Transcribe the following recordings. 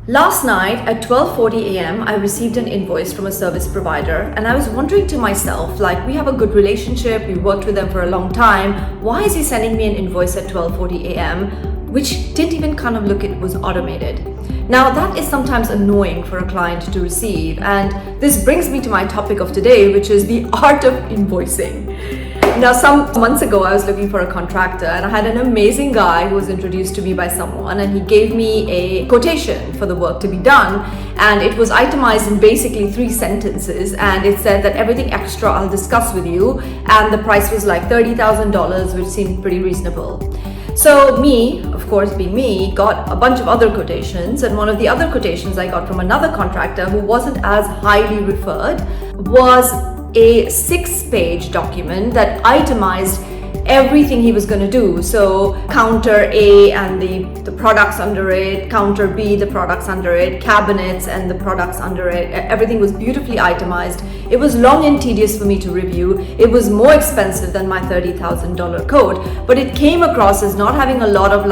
Last night at 12:40 a.m., I received an invoice from a service provider, and I was wondering to myself, like, we have a good relationship, we worked with them for a long time, why is he sending me an invoice at 12:40 a.m., which didn't even kind of look it was automated. Now, that is sometimes annoying for a client to receive, and this brings me to my topic of today, which is the art of invoicing. Now, some months ago, I was looking for a contractor, and I had an amazing guy who was introduced to me by someone, and he gave me a quotation for the work to be done, and it was itemized in basically 3 sentences, and it said that everything extra I'll discuss with you, and the price was like $30,000, which seemed pretty reasonable. So me, of course being me, got a bunch of other quotations, and one of the other quotations I got from another contractor who wasn't as highly referred was a 6-page document that itemized everything he was going to do. So counter A and the products under it, counter B, the products under it, cabinets and the products under it. Everything was beautifully itemized. It was long and tedious for me to review. It was more expensive than my $30,000 quote, but it came across as not having a lot of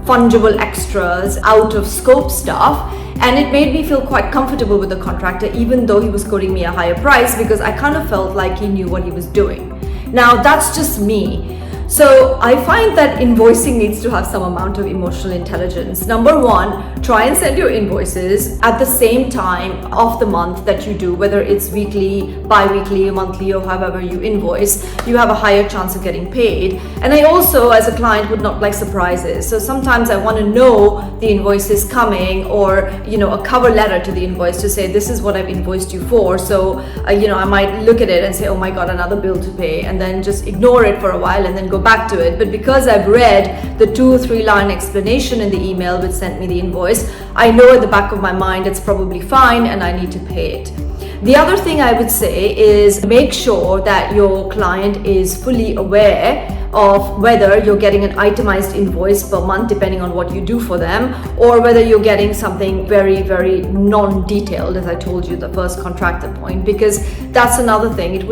fungible extras, out of scope stuff. And it made me feel quite comfortable with the contractor, even though he was quoting me a higher price, because I kind of felt like he knew what he was doing. Now, that's just me. So I find that invoicing needs to have some amount of emotional intelligence. Number one, try and send your invoices at the same time of the month that you do, whether it's weekly, bi-weekly, monthly, or however you invoice. You have a higher chance of getting paid. And I also, as a client, would not like surprises. So sometimes I want to know the invoice is coming, or a cover letter to the invoice to say this is what I've invoiced you for. So I might look at it and say, oh my god, another bill to pay, and then just ignore it for a while and then go back to it. But because I've read the 2 or 3 line explanation in the email which sent me the invoice, I know at the back of my mind it's probably fine and I need to pay it. The other thing I would say is make sure that your client is fully aware of whether you're getting an itemized invoice per month, depending on what you do for them, or whether you're getting something very, very non-detailed, as I told you, the first contractor point, because that's another thing. It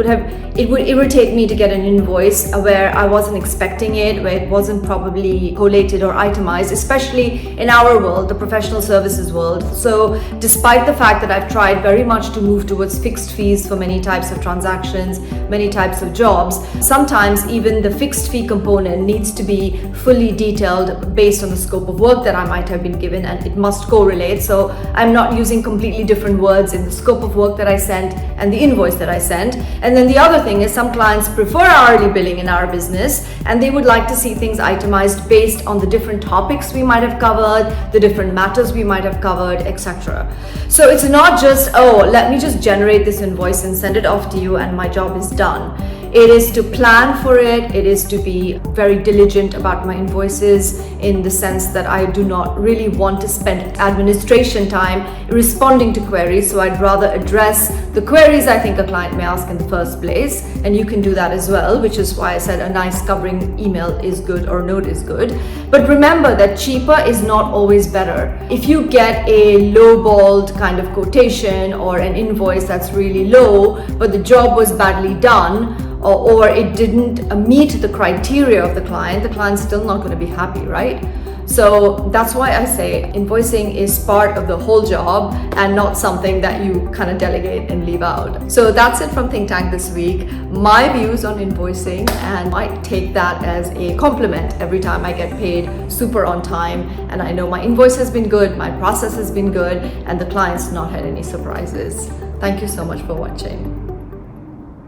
would irritate me to get an invoice where I wasn't expecting it, where it wasn't probably collated or itemized, especially in our world, the professional services world. So despite the fact that I've tried very much to move towards fixed fees for many types of transactions, many types of jobs, sometimes even the fixed fee component needs to be fully detailed based on the scope of work that I might have been given, and it must correlate. So I'm not using completely different words in the scope of work that I sent and the invoice that I sent. And then the other thing is some clients prefer hourly billing in our business, and they would like to see things itemized based on the different topics we might have covered, the different matters we might have covered, etc. So it's not just, oh, let me just generate this invoice and send it off to you and my job is done. It is to plan for it. It is to be very diligent about my invoices, in the sense that I do not really want to spend administration time responding to queries. So I'd rather address the queries I think a client may ask in the first place. And you can do that as well, which is why I said a nice covering email is good or note is good. But remember that cheaper is not always better. If you get a lowballed kind of quotation or an invoice that's really low, but the job was badly done, or it didn't meet the criteria of the client's still not going to be happy, right? So that's why I say invoicing is part of the whole job and not something that you kind of delegate and leave out. So that's it from Think Tank this week. My views on invoicing, and I take that as a compliment every time I get paid super on time, and I know my invoice has been good, my process has been good, and the client's not had any surprises. Thank you so much for watching.